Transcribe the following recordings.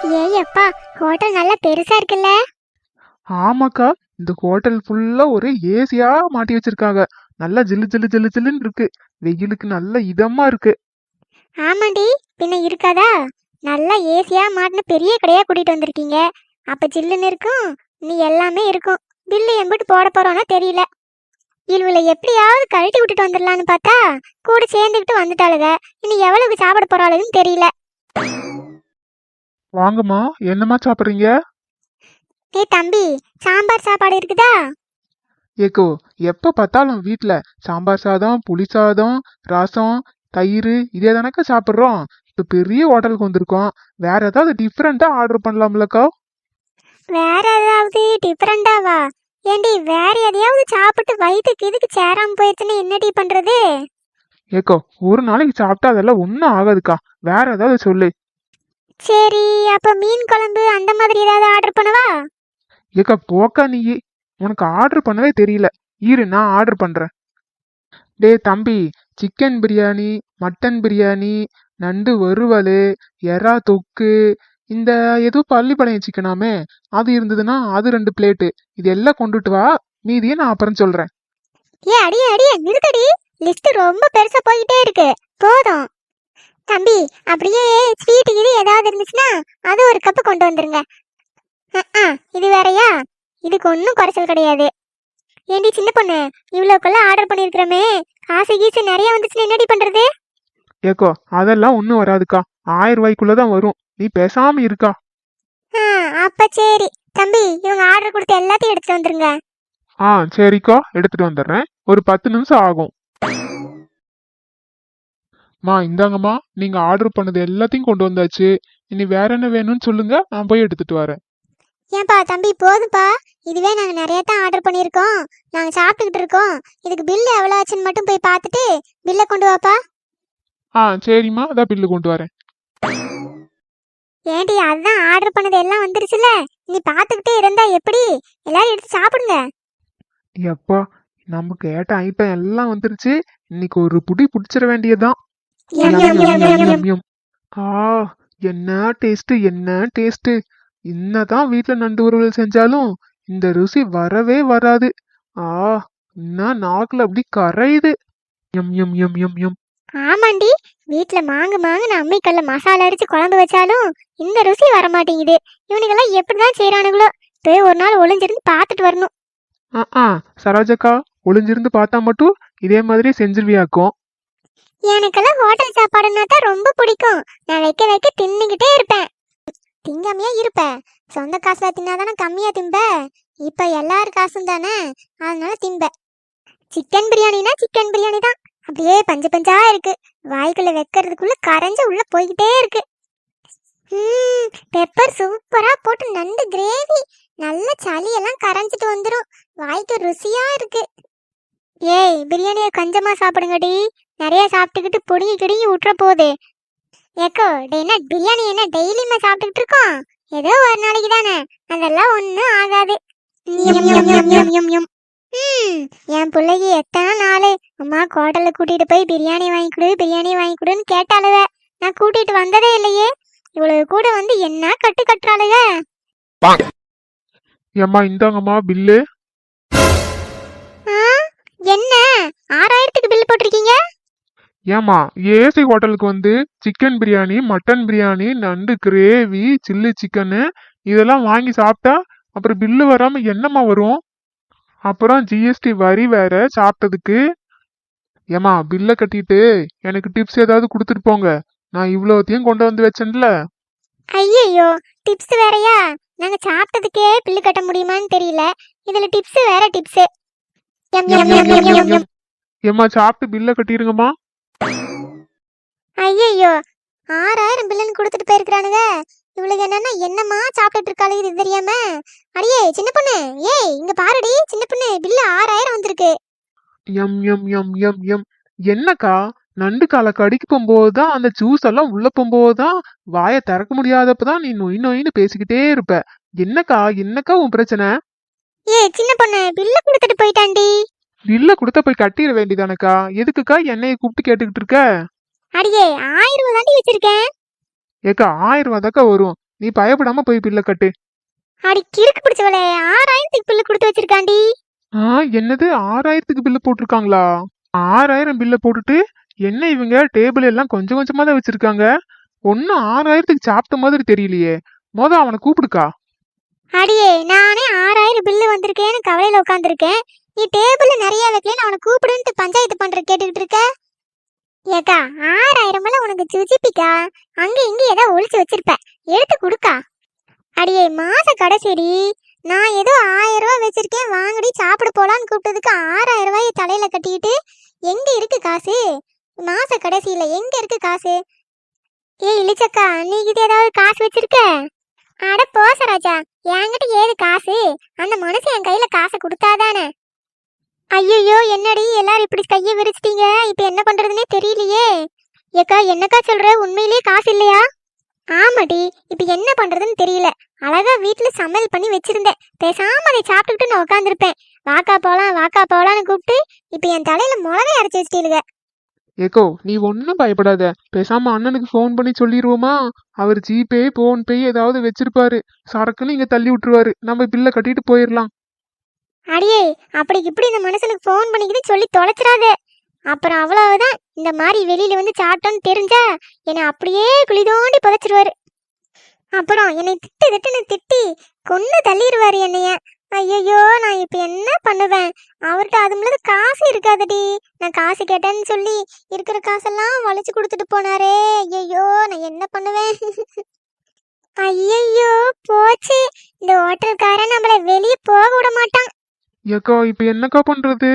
ஏயப்பா, hotel நல்லா பெருசா இருக்குல்ல? ஆமாக்கா, இந்த ஹோட்டல் ஃபுல்லா ஒரே ஏசியா மாட்டி வச்சிருக்காங்க. நல்லா ஜில்லு ஜில்லு ஜில்லு ஜில்லுன்னு இருக்கு. வெயிலுக்கு நல்ல இதமா இருக்கு. ஆமாண்டி, பின்ன இருக்காதா? நல்லா ஏசியா மாட்டின பெரிய கடையா கூட்டிட்டு வந்திருக்கீங்க. அப்ப ஜில்லுன்னு இருக்கும், நீ எல்லாமே இருக்கும். பில்லு எம்பிட்டு போட போறோம்னா தெரியல. இவளை எப்படியாவது கழட்டி விட்டுட்டு வந்துடலான்னு பார்த்தா கூட சேர்ந்துக்கிட்டு வந்துட்டாளுக. இனி எவ்வளவுக்கு சாப்பிட போறாளுன்னு தெரியல. வாங்கம்மா, என்னம்மா சாப்பிட்றீங்க? டேய் தம்பி, சாம்பார் சாப்பாடு இருக்குதா? ஏக்கோ, எப்ப பார்த்தாலும் வீட்ல சாம்பார் சாதம், புளி சாதம், ரசம், தயிர் இதே தானக்கா சாப்பிட்றோம். இப்ப பெரிய ஹோட்டலுக்கு வந்திருக்கோம். வேற ஏதாவது டிஃப்ரெண்டா ஆர்டர் பண்ணலாம்லக்கா? வேற ஏதாவது டிஃபரெண்டாவா? ஏண்டி, வேற எதையாவது சாப்பிட்டு வயிற்றுக்கு இதுக்கு சேராம போயிடுச்சுன்னு என்னடி பண்றது? ஏக்கோ, ஒரு நாளைக்கு சாப்பிட்டா அதெல்லாம் ஒன்றும் ஆகாதுக்கா. வேற ஏதாவது சொல்லு. சரி, அப்ப மீன் குழம்பு அந்த மாதிரி ஏதாவது ஆர்டர் பண்ணவா? ஏக்கா போக்கா நீயே, உனக்கு ஆர்டர் பண்ணவே தெரியல. இரு, நான் ஆர்டர் பண்றேன். டேய் தம்பி, சிக்கன் பிரியாணி, மட்டன் பிரியாணி, நண்டு வறுவல், எறா தொக்கு, இந்த ஏதோ பள்ளிப்பாளையம் சிக்கனாமே, அது இருந்ததுன்னா அது 2 பிளேட்டு. இது எல்லாம் கொண்டுட்டு வா. மீதியை நான் அப்புறம் சொல்றேன். அடியே அடியே நிறுத்தடி. லிஸ்ட் ரொம்ப பெருசா போயிட்டே இருக்கு. போதும். தம்பி, அப்படியே ஸ்வீட் இது ஏதாவது இருந்துச்சுன்னா அது ஒரு கப்பு கொண்டு வந்துருங்க. இது வேறயா? இதுக்கு ஒன்றும் குறைச்சல் கிடையாது. ஏண்டி சின்ன பொண்ணு, இவ்வளோக்குள்ள ஆர்டர் பண்ணியிருக்கிறோமே, காசு கீசு நிறைய வந்துச்சுன்னா என்னடி பண்றது? ஏக்கோ, அதெல்லாம் ஒன்றும் வராதுக்கா. 1000 ரூபாய்க்குள்ளதான் வரும். நீ பேசாம இருக்கா. ஆ, அப்ப சரி. தம்பி, இவங்க ஆர்டர் கொடுத்து எல்லாத்தையும் எடுத்துட்டு வந்துருங்க. சரிக்கா, எடுத்துட்டு வந்துடுறேன். ஒரு 10 நிமிஷம் ஆகும். இந்தாங்கம்மா, நீங்க ஆர்டர் பண்ணது எல்லாத்தையும் கொண்டு வந்தாச்சு. இனி வேற என்ன வேணும்னு சொல்லுங்க, நான் போய் எடுத்துட்டு வரேன். ஏன்பா தம்பி, போதும்பா. இதுவே நாங்க நிறைய தான் ஆர்டர் பண்ணியிருக்கோம். நாங்க சாப்பிட்டுக்கிட்டு இருக்கோம். இதுக்கு பில்லு எவ்வளோ ஆச்சுன்னு மட்டும் போய் பார்த்துட்டு பில்லை கொண்டு வாப்பா. சரிம்மா, அதான் பில்லு கொண்டு வரேன். ஏண்டி, அதான் ஆர்டர் பண்ணது எல்லாம் வந்துருச்சுல. நீ பார்த்துக்கிட்டே இருந்தா எப்படி? எல்லாரும் எடுத்து சாப்பிடுங்க. எப்பா, நமக்கு ஏட்ட ஐட்டம் எல்லாம் வந்துருச்சு. இன்னைக்கு ஒரு புடி புடிச்சிட வேண்டியதுதான். எம், எம், எம், எம், எம். எம். ஆ, என்ன டேஸ்ட், என்ன டேஸ்ட். என்னதான் வீட்ல நண்டு வறுவல் செஞ்சாலும் இந்த ருசி வரவே வராது. ஆ, என்ன நாக்குல அப்படி கரையுது. எம் எம் எம் எம் எம். ஆமாண்டி, வீட்டுல மாங்கு மாங்குன்னு அம்மிக்கல்ல மசாலா அரைச்சு குழம்பு வச்சாலும் இந்த ருசி வரமாட்டேங்குது. இவனுங்கெல்லாம் எப்படிதான் செய்யறானுங்களோ? போய் ஒரு நாள் ஒளிஞ்சிருந்து பார்த்துட்டு வரணும். சரோஜக்கா, ஒளிஞ்சிருந்து பார்த்தா மட்டும் இதே மாதிரி செஞ்சிருவியாக்கும். எனக்கெல்லாம் ஹோட்டல் சாப்பாடுன்னா தான் ரொம்ப பிடிக்கும். நான் வைக்க வைக்க தின்னுகிட்டே இருப்பேன். திங்காமையா இருப்பேன். சொந்த காசுல தின்னாதானே கம்மியா திம்ப. இப்ப எல்லார் காசும் தானே, அதனால திம்ப. சிக்கன் பிரியாணினா சிக்கன் பிரியாணி தான். அப்படியே பஞ்சு பஞ்சா இருக்கு. வாய்க்குள்ள வைக்கிறதுக்குள்ள கரைஞ்ச உள்ள போய்கிட்டே இருக்கு. பெப்பர் சூப்பரா போட்டு நண்டு கிரேவி. நல்ல சளியெல்லாம் கரைஞ்சிட்டு வந்துடும். வாய்க்கு ருசியா இருக்கு. ஏய், பிரியாணியை கொஞ்சமா சாப்பிடுங்கடி. நிறைய சாப்பிட்டுக்கிட்டு பொடுங்கி கிடுங்கி விட்டுற போகுது. ஏக்கோ, என்ன பிரியாணி என்ன டெய்லியுமே சாப்பிட்டுக்கிட்டு இருக்கோம்? ஏதோ ஒரு நாளைக்கு தானே, அதெல்லாம் ஒன்றும் ஆகாது. என் பிள்ளைக்கு எத்தனை நாள் அம்மா ஹோட்டலில் கூட்டிட்டு போய் பிரியாணி வாங்கி கொடு, பிரியாணி வாங்கி கொடுன்னு கேட்டாளுவ. நான் கூட்டிட்டு வந்ததே இல்லையே. இவ்வளவு கூட வந்து என்ன கட்டு கட்டுறாளுக. ஏம்மா, இந்தாங்கம்மா பில்லு. என்ன 6000க்கு பில் போட்டிருக்கீங்க? ஏமா, ஏசி ஹோட்டலுக்கு வந்து சிக்கன் பிரியாணி, மட்டன் பிரியாணி, நண்டு கிரேவி, சில்லி சிக்கனு இதெல்லாம் வாங்கி சாப்பிட்டா அப்புறம் பில்லு வராம என்னம்மா வரும்? அப்புறம் ஜிஎஸ்டி வரி வேற சாப்பிட்டதுக்கு. ஏமா, பில்லை கட்டிட்டு எனக்கு டிப்ஸ் ஏதாவது கொடுத்துட்டு போங்க. நான் இவ்வளோத்தையும் கொண்டு வந்து வச்சேன்ல. ஐயோ, டிப்ஸ் வேறயா? நாங்க சாப்பிட்டதுக்கே பில்லு கட்ட முடியுமான்னு தெரியல. இதுல டிப்ஸ் வேற டிப்ஸ். ஏமா, சாப்பிட்டு பில்லை கட்டிருங்கம்மா. ஐயோ, 6000 பில்லுன்னு கொடுத்துட்டு போயிருக்கானுங்க. இவளுக்கு என்னம்மா சாப்பிட்டுட்டு இருக்காளு இது தெரியாம. அடியே சின்ன பொண்ணு, ஏய் இங்க பாருடி சின்ன பொண்ணு, பில்லு 6000 வந்திருக்கு. எம் எம் எம் எம் எம். என்னக்கா, நண்டு காலை கடிக்கு போகும்போதுதான் அந்த ஜூஸ் எல்லாம் உள்ள போகும்போதுதான் வாயை திறக்க முடியாதப்பதான் நீ நொய் நொயின்னு பேசிக்கிட்டே இருப்ப. என்னக்கா, என்னக்கா உன் பிரச்சனை? ஏய் சின்ன பொண்ணு, பில்லு கொடுத்துட்டு போயிட்டாண்டி. பில்ல கொடுத்த போய் கட்டிட வேண்டியதானக்கா. எதுக்குக்கா என்னைய கூப்பிட்டு கேட்டுக்கிட்டு இருக்க? அடியே 1000 தாண்டி வச்சிருக்கேன். ஏக்கா, 1000 ரூபாய் தாக்கா வரும். நீ பயப்படாம போய் பில்ல கட்டு. அடி கிறுக்கு பிடிச்சவளே, 6000க்கு பில்லு கொடுத்து வச்சிருக்காண்டி. என்னது 6000க்கு பில்லு போட்டிருக்காங்களா? 6000 பில்ல போட்டுட்டு என்ன இவங்க டேபிள் எல்லாம் கொஞ்சம் கொஞ்சமா தான் வச்சிருக்காங்க. ஒன்னும் 6000க்கு சாப்பிட்ட மாதிரி தெரியலையே. அவனை கூப்பிடுக்கா. அடியே, நானே 6000 பில்லு வந்திருக்கேன்னு கவலையில உட்காந்துருக்கேன். நீ டேபிள்ல நிறைய வைக்கலன்னு அவனை கூப்பிடுன்ட்டு பஞ்சாயத்து பண்ற கேட்டுக்கிட்டு இருக்க. ஏக்கா, 6000 உனக்கு சுஜிப்பிக்கா. அங்க இங்க ஏதோ ஒளிச்சு வச்சிருப்ப, எடுத்து கொடுக்கா. அடியே, மாச கடைசிடி. நான் ஏதோ 1000 ரூபாய் வச்சிருக்கேன், வாங்கடி சாப்பிட போலான்னு கூப்பிட்டதுக்கு 6000 ரூபாயை தலையில கட்டிக்கிட்டு எங்க இருக்கு காசு? மாச கடைசியில எங்க இருக்கு காசு? இளிச்சக்கா, நீ இது ஏதாவது காசு வச்சிருக்க? அட போச ராஜா, என்கிட்ட ஏது காசு? அந்த மனுஷன் என் கையில காசை கொடுத்தாதானே. ஐயோ, என்னடி எல்லாரும் இப்படி கையை விரிச்சிட்டீங்க? இப்ப என்ன பண்றதுன்னே தெரியலையே. ஏக்கா, என்னக்கா சொல்ற? உண்மையிலேயே காசு இல்லையா? ஆமாடி, இப்ப என்ன பண்றதுன்னு தெரியல. அழகா வீட்டுல சமையல் பண்ணி வச்சிருந்தேன், பேசாம அதை சாப்பிட்டுக்கிட்டு நான் உட்காந்துருப்பேன். வாக்கா போலாம் வாக்கா போலான்னு கூப்பிட்டு இப்ப என் தலையில மிளகை அரைச்சி வச்சிட்டீங்க. ஏக்கோ, நீ ஒன்னும் பயப்படாத. பேசாம அண்ணனுக்கு ஃபோன் பண்ணி சொல்லிடுவோமா? அவர் ஜிபே போன்பே ஏதாவது வச்சிருப்பாரு. சரக்குன்னு இங்க தள்ளி விட்டுருவாரு. நம்ம பில்ல கட்டிட்டு போயிடலாம். அடியே, அப்படி இப்படி இந்த மனுஷனுக்கு ஃபோன் பண்ணிக்கிட்டு சொல்லி தொலைச்சிடாத. அப்புறம் அவ்வளவுதான். இந்த மாதிரி வெளியில வந்து சாப்பிட்டோன்னு தெரிஞ்சா என்னை அப்படியே குழி தோண்டி புதைச்சிருவாரு. அப்புறம் என்னை திட்டுன்னு திட்டி கொன்னு தள்ளிடுவாரு என்னைய. ஐயோ, நான் இப்ப என்ன பண்ணுவேன்? அவர்கிட்ட அதுமில்லது காசு இருக்காதடி. நான் காசு கேட்டேன்னு சொல்லி இருக்கிற காசெல்லாம் வளைச்சு கொடுத்துட்டு போனாரே. ஐயோ, நான் என்ன பண்ணுவேன்? ஐயோ, போச்சு. இந்த ஹோட்டல்காரன் நம்மள வெளியே போக விட மாட்டான். ஏக்கா, இப்ப என்னக்கா பண்றது?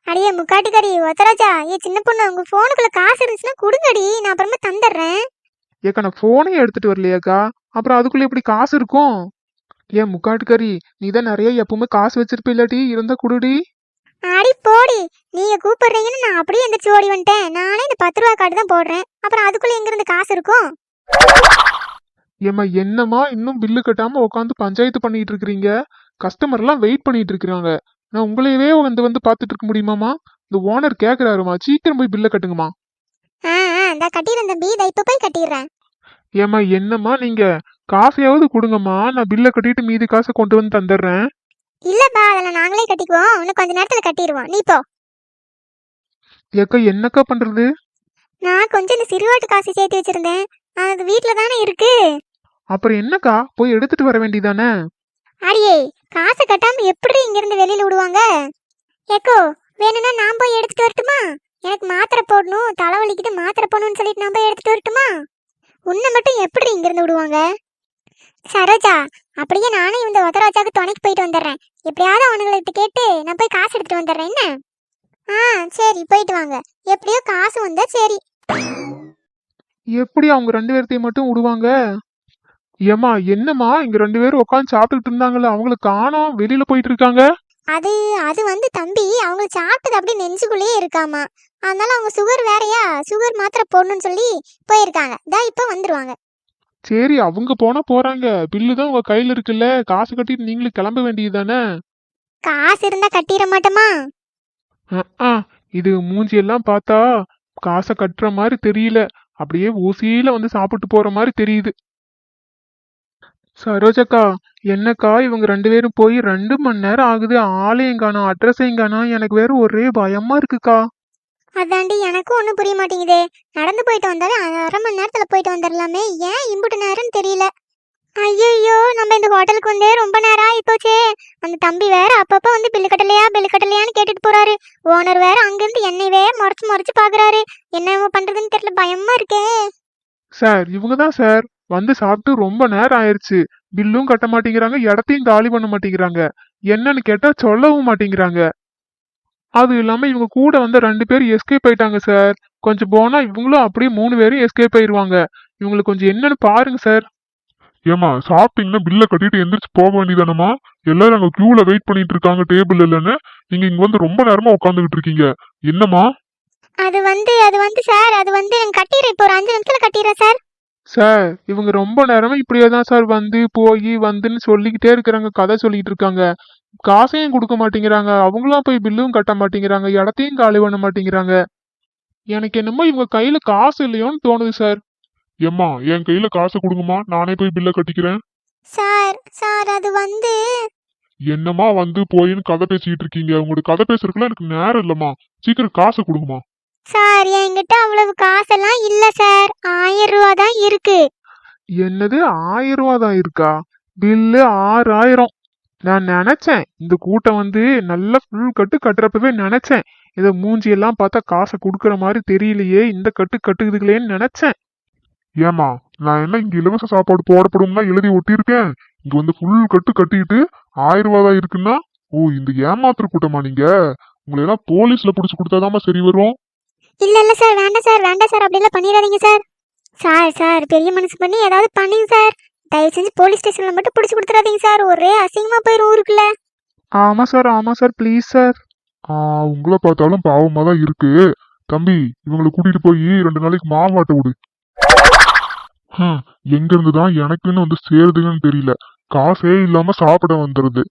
அடியே முக்காட்டுக்கடி ஒத்தராஜா, சின்ன பொண்ணு, உங்க போனுக்குள்ள காசு இருந்துச்சுன்னா கொடுங்கடி, நான் அப்புறமா தந்துடுறேன். ஏக்கா, நான் போனே எடுத்துட்டு வரலையாக்கா. அப்புறம் அதுக்குள்ள எப்படி காசு இருக்கும்? ஏன் முக்காட்டுக்கறி, நீ தான் நிறைய எப்பவுமே காசு வச்சிருப்ப, இல்லாட்டி இருந்தா குடுடி. அடி போடி, நீங்க கூப்பிடுறீங்கன்னு நான் அப்படியே எந்திரிச்சு ஓடி வந்துட்டேன். நானே இந்த 10 ரூபா கார்டு தான் போடுறேன். அப்புறம் அதுக்குள்ள எங்க இருந்து காசு இருக்கும்? ஏம்மா, என்னம்மா இன்னும் பில்லு கட்டாம உட்காந்து பஞ்சாயத்து பண்ணிட்டு இருக்கிறீங்க? கஸ்டமர் எல்லாம் வெயிட் பண்ணிட்டு இருக்கிறாங்க. நான் உங்களையவே வந்து பாத்துட்டு இருக்க முடியுமாமா? இந்த ஓனர் கேக்குறாருமா, சீக்கிரம் போய் பில்ல கட்டுங்கம்மா. இந்த கட்டிடுறேன் தம்பி, இதை இப்ப போய் கட்டிடுறேன். ஏம்மா, என்னம்மா நீங்க காசையாவது கொடுங்கம்மா, நான் பில்ல கட்டிட்டு மீதி காசை கொண்டு வந்து தந்துடுறேன். இல்லப்பா, அதெல்லாம் நாங்களே கட்டிக்குவோம். இன்னும் கொஞ்ச நேரத்துல கட்டிடுவோம், நீ போ. ஏக்கா, என்னக்கா பண்றது? நான் கொஞ்சம் இந்த சிறுவாட்டு காசு சேர்த்து வச்சிருந்தேன், அது வீட்டுல தானே இருக்கு. அப்புறம் என்னக்கா, போய் எடுத்துட்டு வர வேண்டியதானே? அடியே, காசை கட்டாம எப்படி இங்க இருந்து வெளியில விடுவாங்க? ஏக்கோ, வேணும்னா நான் போய் எடுத்துட்டு வரட்டுமா? எனக்கு மாத்திரை போடணும், தலைவலிக்கிட்டு மாத்திரை போடணும்னு சொல்லிட்டு நான் போய் எடுத்துட்டு வரட்டுமா? உன்னை மட்டும் எப்படி இங்க இருந்து விடுவாங்க? சரோஜா, அப்படியே நானே இந்த ஒதராஜாவுக்கு துணைக்கு போயிட்டு வந்துடுறேன். எப்படியாவது அவனுங்கள்ட்ட கேட்டு நான் போய் காசு எடுத்துட்டு வந்துடுறேன். என்ன? சரி, போயிட்டு வாங்க. எப்படியோ காசு வந்தா சரி. எப்படி அவங்க 2 பேர்த்தையும் மட்டும் விடுவாங்க? ஏமா, என்னம்மா இங்க 2 பேரும் உட்காந்து சாப்பிட்டுட்டு இருந்தாங்கல்ல, அவங்கள காணோம், வெளியில போயிட்டு இருக்காங்க. அது அது வந்து தம்பி, அவங்க சாப்பிட்டது அப்படியே நெஞ்சுக்குள்ளேயே இருக்காமா. அதனால அவங்க சுகர் வேறையா, சுகர் மாத்திரை போடணும்னு சொல்லி போயிருக்காங்க. இப்ப வந்துருவாங்க. சரி, அவங்க போனா போறாங்க. பில்லு தான் உங்க கையில இருக்குல்ல, காசு கட்டிட்டு நீங்களும் கிளம்ப வேண்டியதுதானே? காசு இருந்தா கட்டிட மாட்டோமா? இது மூஞ்சி எல்லாம் பார்த்தா காசை கட்டுற மாதிரி தெரியல. அப்படியே ஊசியில வந்து சாப்பிட்டு போற மாதிரி தெரியுது. சரோஜக்கா, என்னக்கா இவங்க 2 பேரும் போய் 2 மணி நேரம் ஆகுது, ஆளையும் காணோம், அட்ரஸையும் காணோம். எனக்கு வேற ஒரே பயமா இருக்குக்கா. அதாண்டி, எனக்கும் ஒன்றும் புரிய மாட்டேங்குதே. நடந்து போயிட்டு வந்தாலே 1/2 மணி நேரத்துல போயிட்டு வந்துடலாமே, ஏன் இம்புட்டு நேரம்னு தெரியல. ஐயோ, நம்ம இந்த ஹோட்டலுக்கு வந்தே ரொம்ப நேரம் ஆயிப்போச்சே. அந்த தம்பி வேற அப்பப்ப வந்து பில்லு கட்டலையான்னு கேட்டுட்டு போறாரு. ஓனர் வேற அங்கிருந்து என்னையவே முறைச்சு பாக்குறாரு. என்ன பண்றதுன்னு தெரியல, பயமா இருக்கே. சார், இவங்க தான் சார். வந்து சாப்பிட்டு ரொம்ப நேரம் ஆயிருச்சு. பில்லும் கட்ட மாட்டேங்கிறாங்க, இடத்தையும் காலி பண்ண மாட்டேங்கிறாங்க. என்னன்னு கேட்டா சொல்லவும் மாட்டேங்கிறாங்க. அது இல்லாம இவங்க கூட வந்த 2 பேர் எஸ்கேப் ஆயிட்டாங்க சார். கொஞ்சம் போனா இவங்களும் அப்படியே 3 பேரும் எஸ்கேப் ஆயிருவாங்க. இவங்களுக்கு கொஞ்சம் என்னன்னு பாருங்க சார். ஏமா, சாப்பிட்டீங்கன்னா பில்ல கட்டிட்டு எந்திரிச்சு போக வேண்டியதானமா? எல்லாரும் அங்க கியூல வெயிட் பண்ணிட்டு இருக்காங்க, டேபிள் இல்லைன்னு. நீங்க இங்க வந்து ரொம்ப நேரமா உட்காந்துக்கிட்டு இருக்கீங்க, என்னமா? அது வந்து சார், அது வந்து நான் கட்டிடுறேன், இப்போ ஒரு 5 நிமிஷத்துல கட்டிடுறேன் சார். சார், இவங்க ரொம்ப நேரமா இப்படியே தான் சார் வந்து போய் வந்துன்னு சொல்லிக்கிட்டே இருக்கிறாங்க, கதை சொல்லிட்டு இருக்காங்க. காசையும் கொடுக்க மாட்டேங்கிறாங்க, அவங்களாம் போய் பில்லும் கட்ட மாட்டேங்கிறாங்க, இடத்தையும் காலி பண்ண மாட்டேங்கிறாங்க. எனக்கு என்னமோ இவங்க கையில காசு இல்லையோன்னு தோணுது சார். ஏம்மா என் கையில காசை கொடுங்கம்மா, நானே போய் பில்லை கட்டிக்கிறேன். சார் சார் அது வந்து என்னம்மா வந்து போயின்னு கதை பேசிக்கிட்டு இருக்கீங்க? உங்களோட கதை பேசுறதுக்குலாம் எனக்கு நேரம் இல்லம்மா. சீக்கிரம் காசை கொடுங்கம்மா. சார் என்கிட்ட அவ்வளவு காசெல்லாம் இல்ல சார், 1000 ரூபா தான் இருக்கு. என்னது 1000 ரூபா தான் இருக்கா? பில்லு 6000. நான் நினைச்சேன் இந்த கூட்டம் வந்து நல்ல ஃபுல் கட்டு கட்டுறப்பவே நினைச்சேன், இதை மூஞ்சி எல்லாம் பார்த்தா காசை கொடுக்குற மாதிரி தெரியலையே, இந்த கட்டு கட்டுக்குதுங்களேன்னு நினைச்சேன். ஏம்மா நான் என்ன இங்க இலவச சாப்பாடு போடப்படும்னா எழுதி ஒட்டியிருக்கேன்? இங்க வந்து ஃபுல் கட்டு கட்டிட்டு 1000 ரூபா தான் இருக்குன்னா, ஓ இந்த ஏமாத்துற கூட்டமா நீங்க? உங்களை எல்லாம் போலீஸ்ல புடிச்சு கொடுத்தாதாம்மா சரி வரும். இல்ல இல்ல சார், வேண்டாம் சார், வேண்டாம் சார், அப்படிலாம் பண்ணிடாதீங்க சார். சார் சார் பெரிய மனசு பண்ணி ஏதாவது பண்ணுங்க சார். தயவு செஞ்சு போலீஸ் ஸ்டேஷன்ல மட்டும் பிடிச்சி கொடுத்துறாதீங்க சார், ஒரே அசிங்கமா போயிரும் ஊருக்குள்ள. ஆமா சார் ப்ளீஸ் சார். உங்களை பார்த்தாலும் பாவமா தான் இருக்கு. தம்பி இவங்களை கூட்டிட்டு போய் 2 நாளைக்கு மாவாட்ட விடு. எங்க இருந்துதான் எனக்குன்னு வந்து சேருதுன்னு தெரியல. காசே இல்லாம சாப்பிட வந்துருது.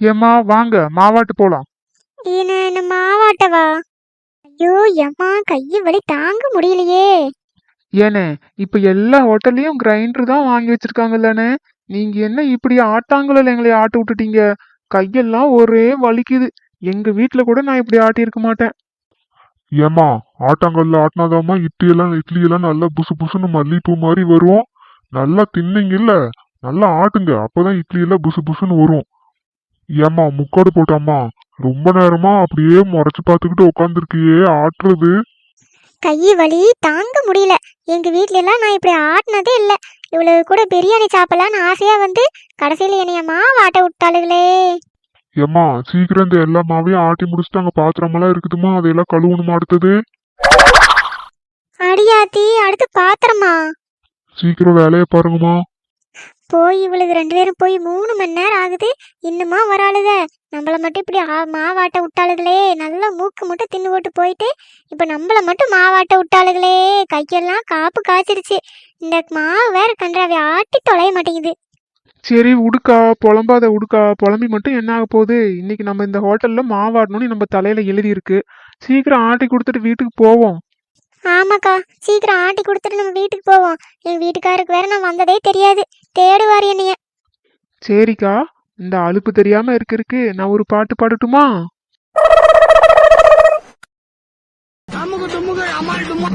ஏம்மா வாங்க மாவாட்டு போலாம். என்ன மாவாட்டவா? ஐயோ எம்மா, கையை வலி தாங்க முடியலையே. ஏனே இப்ப எல்லா ஹோட்டல்லையும் கிரைண்டர் தான் வாங்கி வச்சிருக்காங்கல்லண்ணே, நீங்க என்ன இப்படி ஆட்டாங்கல்ல எங்களை ஆட்ட விட்டுட்டீங்க? கையெல்லாம் ஒரே வலிக்குது. எங்க வீட்டுல கூட நான் இப்படி ஆட்டி இருக்க மாட்டேன். ஏம்மா ஆட்டாங்கல்ல ஆட்டினாதாம்மா இட்லி எல்லாம் நல்லா புசு புசுன்னு மல்லிப்பூ மாதிரி வரும். நல்லா தின்னுங்க இல்ல, நல்லா ஆட்டுங்க, அப்பதான் இட்லி எல்லாம் புசு புசுன்னு வரும். ஏம்மா முக்காடு போட்டாம்மா, ரொம்ப நேரமா அப்படியே முறைச்சு பார்த்துக்கிட்டு உட்காந்துருக்கியே ஆட்டுறது. கை வலி தாங்க முடியல. எங்க வீட்ல எல்லாம் நான் இப்படி ஆட்டினதே இல்ல. இவ்வளவு கூட பிரியாணி சாப்பிடலான்னு ஆசையா வந்து கடைசியில என்னைய மாவாட்ட விட்டாளுகளே. ஏம்மா சீக்கிரம் இந்த எல்லா மாவையும் ஆட்டி முடிச்சுட்டு அங்க பாத்திரமெல்லாம் இருக்குதுமா, அதையெல்லாம் கழுவணுமா அடுத்தது? அடியாத்தி, அடுத்து பாத்திரமா? சீக்கிரம் வேலையை பாருங்கம்மா. போய் இவளுக்கு 2 பேரும் போய் 3 மணி நேரம் ஆகுது, இன்னுமா வராளுக? நம்மள மட்டும் இப்படி மாவாட்ட விட்டாளுகளே. நல்லா மூக்கு மட்டும் தின்னு போட்டு போயிட்டு இப்ப நம்மள மட்டும் மாவாட்ட விட்டாளுகளே. கையெல்லாம் காப்பு காய்ச்சிருச்சு. இந்த மாவு வேற கன்றாவி ஆட்டி தொலைய மாட்டேங்குது. சரி உடுக்கா, புலம்பாத உடுக்கா. புலம்பி மட்டும் என்ன ஆக போகுது? இன்னைக்கு நம்ம இந்த ஹோட்டல்ல மாவாடணும்னு நம்ம தலையில எழுதி இருக்கு. சீக்கிரம் ஆட்டி கொடுத்துட்டு வீட்டுக்கு போவோம். ஆமாக்கா, சீக்கிரம் ஆட்டி கொடுத்துட்டு நம்ம வீட்டுக்கு போவோம். எங்க வீட்டுக்காருக்கு வேற நான் வந்ததே தெரியாது, தேடுவார் என்னைய. சரிக்கா, இந்த அலுப்பு தெரியாம இருக்கு நான் ஒரு பாட்டு பாடட்டுமா? அமுகு டுமுகு அமால் டுமா